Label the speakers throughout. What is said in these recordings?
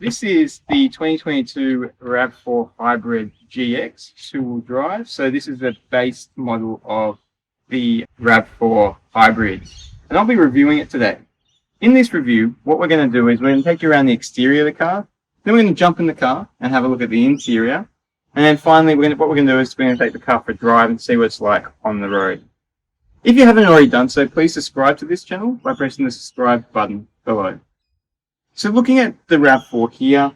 Speaker 1: This is the 2022 RAV4 Hybrid GX two-wheel drive. So this is the base model of the RAV4 Hybrid, and I'll be reviewing it today. In this review, what we're going to do is we're going to take you around the exterior of the car, then we're going to jump in the car and have a look at the interior, and then finally what we're going to do is we're going to take the car for a drive and see what it's like on the road. If you haven't already done so, please subscribe to this channel by pressing the subscribe button below. So looking at the RAV4 here,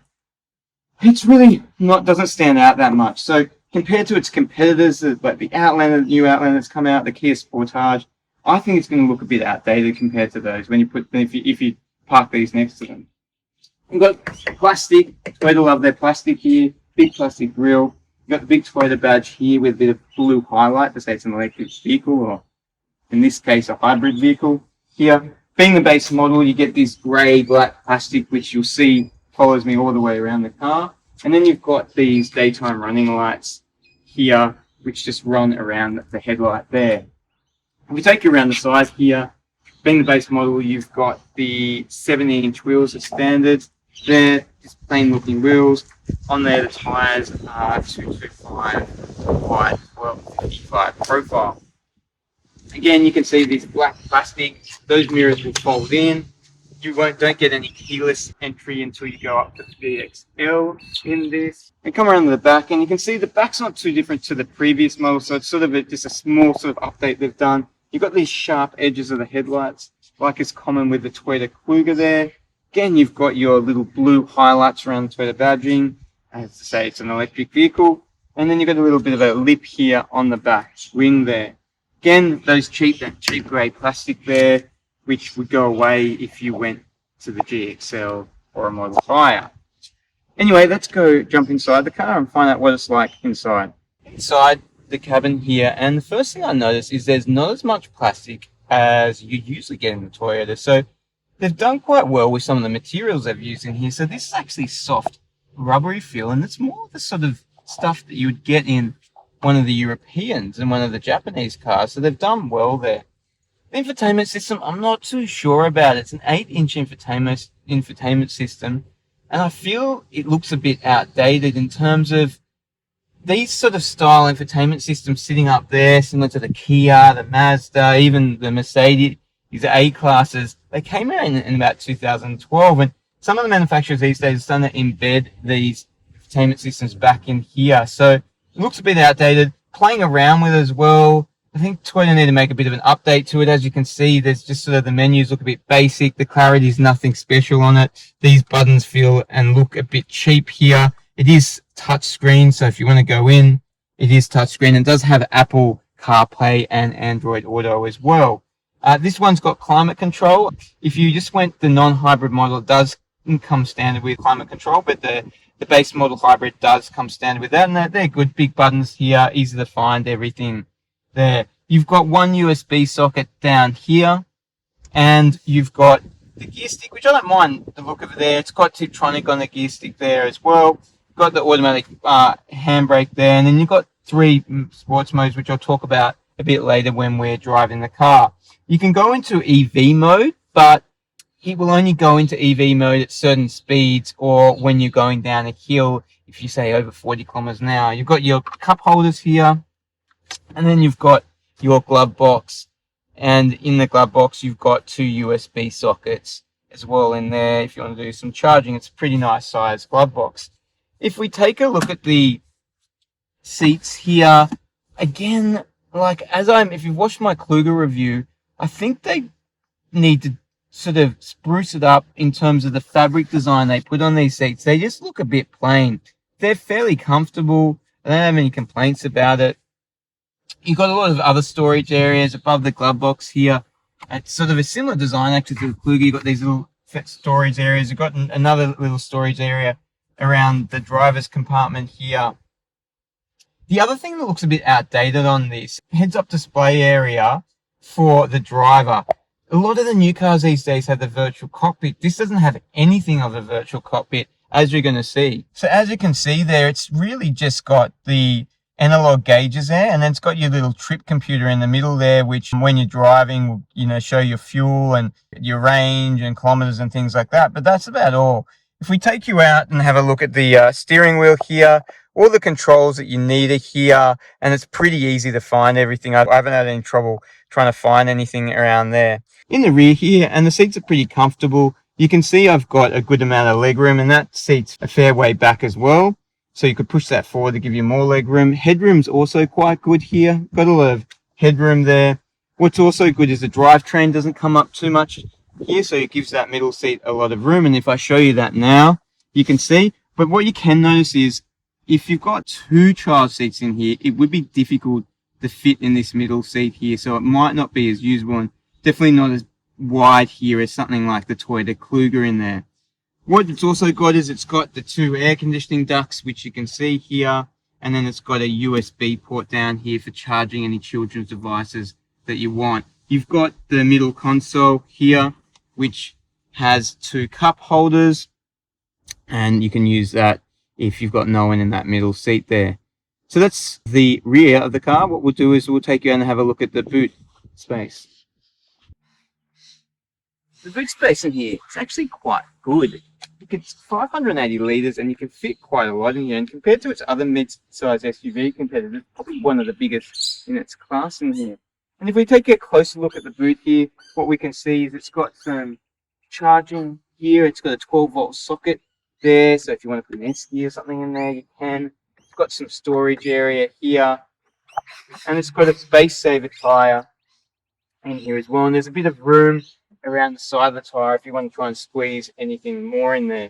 Speaker 1: it's really doesn't stand out that much. So compared to its competitors, like the Outlander, the new Outlander that's come out, the Kia Sportage, I think it's going to look a bit outdated compared to those when you if you park these next to them. You've got plastic. Toyota love their plastic here. Big plastic grille. You've got the big Toyota badge here with a bit of blue highlight to say it's an electric vehicle, or in this case a hybrid vehicle here. Being the base model, you get this grey-black plastic, which you'll see follows me all the way around the car. And then you've got these daytime running lights here, which just run around the headlight there. If we take you around the side here, being the base model, you've got the 17-inch wheels as standard. They're just plain-looking wheels. On there, the tyres are 225 wide, 1255 profile. Again, you can see this black plastic. Those mirrors will fold in. You don't get any keyless entry until you go up to the XL in this. And come around to the back, and you can see the back's not too different to the previous model, so it's sort of just a small sort of update they've done. You've got these sharp edges of the headlights, like is common with the Toyota Kluger there. Again, you've got your little blue highlights around the Toyota badging. As to say, it's an electric vehicle. And then you've got a little bit of a lip here on the back wing there. Again, those cheap grey plastic there, which would go away if you went to the GXL or a model higher. Anyway, let's go jump inside the car and find out what it's like inside. Inside the cabin here, and the first thing I noticed is there's not as much plastic as you usually get in the Toyota. So they've done quite well with some of the materials they've used in here. So this is actually soft, rubbery feel, and it's more the sort of stuff that you would get in one of the Europeans and one of the Japanese cars, so they've done well there. The infotainment system, I'm not too sure about. It's an 8-inch infotainment system, and I feel it looks a bit outdated in terms of these sort of style infotainment systems sitting up there, similar to the Kia, the Mazda, even the Mercedes, these A-classes. They came out in about 2012, and some of the manufacturers these days are starting to embed these infotainment systems back in here. So it looks a bit outdated. Playing around with it as well. I think Toyota need to make a bit of an update to it. As you can see, there's just sort of the menus look a bit basic. The clarity is nothing special on it. These buttons feel and look a bit cheap here. It is touchscreen, so if you want to go in, it is touchscreen. It does have Apple CarPlay and Android Auto as well. This one's got climate control. If you just went the non-hybrid model, it does come standard with climate control, but the base model hybrid does come standard with that, and they're good. Big buttons here, easy to find, everything there. You've got one USB socket down here, and you've got the gear stick, which I don't mind the look of it there. It's got Tiptronic on the gear stick there as well. You've got the automatic handbrake there, and then you've got 3 sports modes, which I'll talk about a bit later when we're driving the car. You can go into EV mode, but it will only go into EV mode at certain speeds, or when you're going down a hill, if you say over 40 kilometers an hour. You've got your cup holders here, and then you've got your glove box, and in the glove box you've got 2 USB sockets as well in there if you want to do some charging. It's a pretty nice size glove box. If we take a look at the seats here, again, like if you've watched my Kluger review, I think they need to sort of spruce it up in terms of the fabric design they put on these seats. They just look a bit plain. They're fairly comfortable. I don't have any complaints about it. You've got a lot of other storage areas above the glove box here. It's sort of a similar design actually to the Kluger. You've got these little storage areas. You've got another little storage area around the driver's compartment here. The other thing that looks a bit outdated on this, heads-up display area for the driver. A lot of the new cars these days have the virtual cockpit. This doesn't have anything of a virtual cockpit, as you're going to see. So as you can see there, it's really just got the analog gauges there, and then it's got your little trip computer in the middle there, which when you're driving will, show your fuel and your range and kilometers and things like that. But that's about all. If we take you out and have a look at the steering wheel here, all the controls that you need are here, and it's pretty easy to find everything. I haven't had any trouble trying to find anything around there. In the rear here, and the seats are pretty comfortable. You can see I've got a good amount of leg room, and that seat's a fair way back as well. So you could push that forward to give you more leg room. Headroom's also quite good here. Got a lot of headroom there. What's also good is the drivetrain doesn't come up too much here, so it gives that middle seat a lot of room. And if I show you that now, you can see. But what you can notice is if you've got two child seats in here, it would be difficult to fit in this middle seat here. So it might not be as usable, and definitely not as wide here as something like the Toyota Kluger in there. What it's also got is it's got the two air conditioning ducts, which you can see here. And then it's got a USB port down here for charging any children's devices that you want. You've got the middle console here, which has two cup holders, and you can use that if you've got no one in that middle seat there. So that's the rear of the car. What we'll do is we'll take you and have a look at the boot space. The boot space in here is actually quite good. It's 580 litres and you can fit quite a lot in here, and compared to its other mid-size SUV competitors, it's probably one of the biggest in its class in here. And if we take a closer look at the boot here, what we can see is it's got some charging here. It's got a 12-volt socket there, so if you want to put an SD or something in there, you can. It's got some storage area here, and it's got a space saver tyre in here as well. And there's a bit of room around the side of the tyre if you want to try and squeeze anything more in there.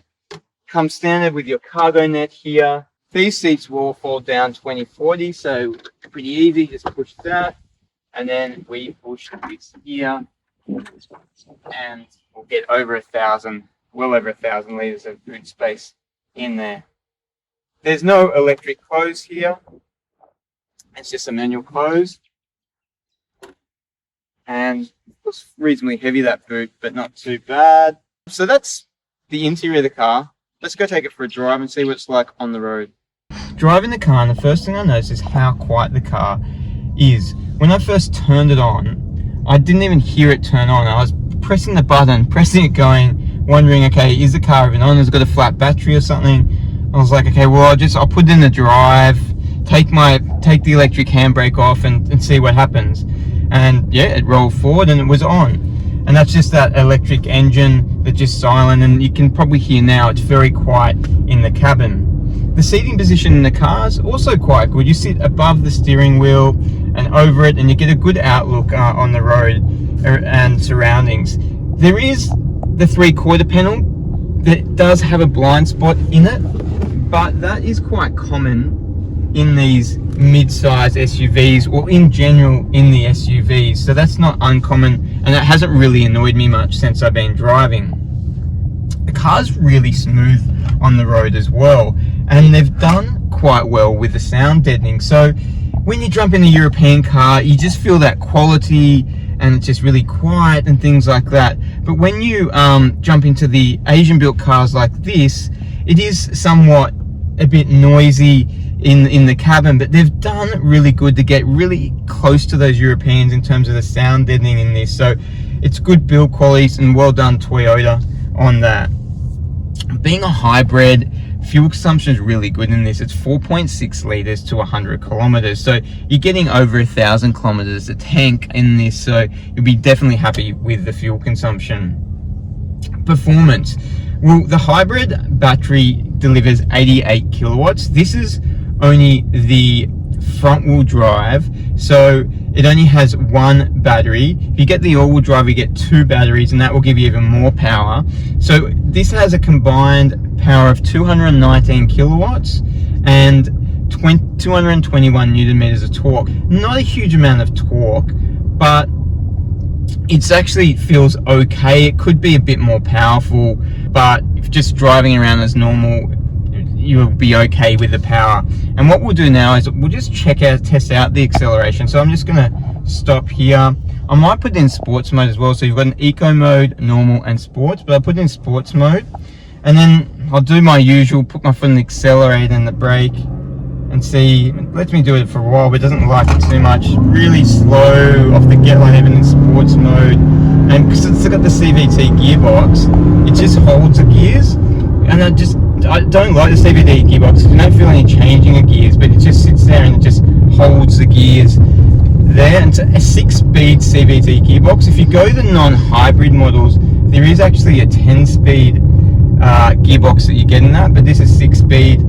Speaker 1: Comes standard with your cargo net here. These seats will fall down 20/40, so pretty easy. Just push that, and then we push this here, and we'll get over 1,000, well over 1,000 litres of boot space in there. There's no electric close here. It's just a manual close. And it's reasonably heavy, that boot, but not too bad. So that's the interior of the car. Let's go take it for a drive and see what it's like on the road. Driving the car, and the first thing I noticed is how quiet the car is. When I first turned it on, I didn't even hear it turn on. I was pressing the button, pressing it going, wondering, okay, is the car even on? Has it got a flat battery or something? I was like, okay, well, I'll put it in the drive, take the electric handbrake off and see what happens. And yeah, it rolled forward and it was on. And that's just that electric engine that's just silent, and you can probably hear now it's very quiet in the cabin. The seating position in the car is also quite good. You sit above the steering wheel and over it, and you get a good outlook on the road and surroundings. There is the 3/4 panel that does have a blind spot in it, but that is quite common in these mid-size SUVs, or in general in the SUVs, so that's not uncommon, and that hasn't really annoyed me much since I've been driving. The car's really smooth on the road as well, and they've done quite well with the sound deadening. So when you jump in a European car, you just feel that quality, and it's just really quiet and things like that. But when you jump into the Asian built cars like this, it is somewhat a bit noisy in the cabin, but they've done really good to get really close to those Europeans in terms of the sound deadening in this. So it's good build qualities, and well done Toyota on that. Being a hybrid, fuel consumption is really good in this. It's 4.6 litres to 100 kilometers, so you're getting over 1,000 kilometers a tank in this, so you'll be definitely happy with the fuel consumption. Performance, well, the hybrid battery delivers 88 kilowatts. This is only the front wheel drive, so it only has one battery. If you get the all-wheel drive, you get two batteries, and that will give you even more power. So this has a combined power of 219 kilowatts and 221 newton meters of torque. Not a huge amount of torque, but it's actually feels okay. It could be a bit more powerful, but if just driving around as normal, you'll be okay with the power. And what we'll do now is we'll just test out the acceleration. So I'm just gonna stop here. I might put it in sports mode as well. So you've got an eco mode, normal, and sports, but I'll put it in sports mode. And then I'll do my usual, put my foot on the accelerator and the brake, and see, it lets me do it for a while, but it doesn't like it too much. Really slow off the get line, even in sports mode. And because it's got the CVT gearbox, it just holds the gears. and I don't like the CVT gearbox. You don't feel any changing of gears, but it just sits there and it just holds the gears there. And it's a 6-speed CVT gearbox. If you go the non-hybrid models, there is actually a 10-speed gearbox that you get in that, but this is 6-speed.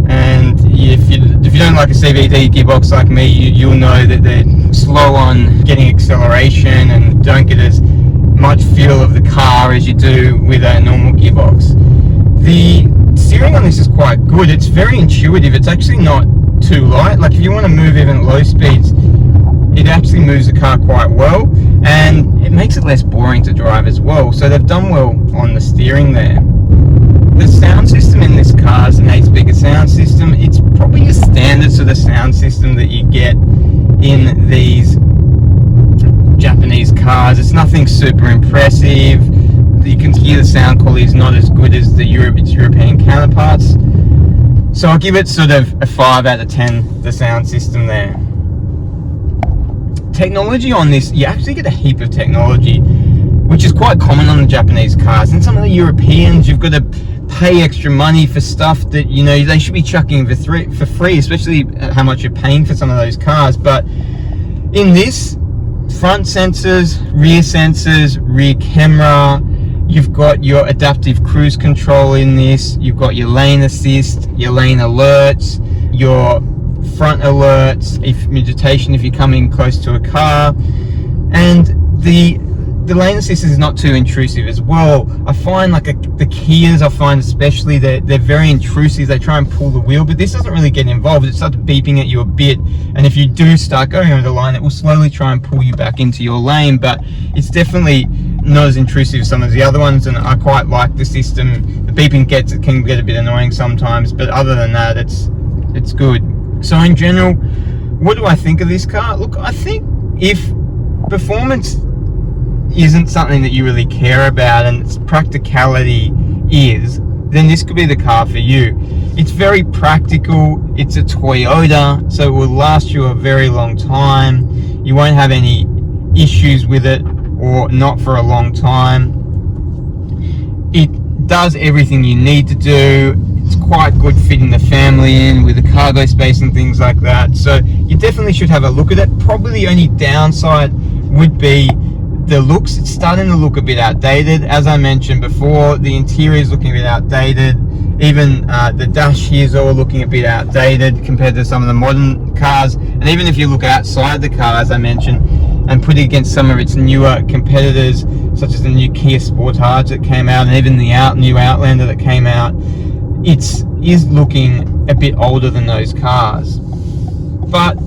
Speaker 1: And if you don't like a CVT gearbox like me, you'll know that they're slow on getting acceleration and don't get as much feel of the car as you do with a normal gearbox. The steering on this is quite good. It's very intuitive. It's actually not too light. Like if you want to move even at low speeds, it actually moves the car quite well, and it makes it less boring to drive as well. So they've done well on the steering there. The sound system in this car is an 8-speaker sound system. It's probably a standard sort of sound system that you get in these Japanese cars. It's nothing super impressive. You can hear the sound quality is not as good as its European counterparts. So I'll give it sort of a 5 out of 10, the sound system there. Technology on this, you actually get a heap of technology, which is quite common on the Japanese cars. And some of the Europeans, you've got to pay extra money for stuff that, you know, they should be chucking for free, especially how much you're paying for some of those cars. But in this, front sensors, rear camera, you've got your adaptive cruise control in this, you've got your lane assist, your lane alerts, your front alerts, vegetation if you're coming close to a car, and the lane assist is not too intrusive as well. I find like the Kias, I find especially, they're very intrusive. They try and pull the wheel, but this doesn't really get involved. It starts beeping at you a bit, and if you do start going over the line, it will slowly try and pull you back into your lane, but it's definitely not as intrusive as some of the other ones, and I quite like the system. The beeping can get a bit annoying sometimes, but other than that, it's good. So in general, what do I think of this car? Look, I think if performance isn't something that you really care about and its practicality is, then this could be the car for you. It's very practical. It's a Toyota, so it will last you a very long time. You won't have any issues with it, or not for a long time. It does everything you need to do. It's quite good fitting the family in with the cargo space and things like that. So you definitely should have a look at it. Probably the only downside would be the looks. It's starting to look a bit outdated. As I mentioned before, the interior is looking a bit outdated. Even the dash here is all looking a bit outdated compared to some of the modern cars. And even if you look outside the car, as I mentioned, and put it against some of its newer competitors, such as the new Kia Sportage that came out, and even the new Outlander that came out, it is looking a bit older than those cars. But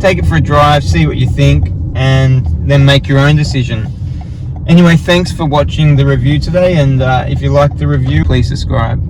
Speaker 1: take it for a drive, see what you think, and then make your own decision. Anyway, thanks for watching the review today, and if you liked the review, please subscribe.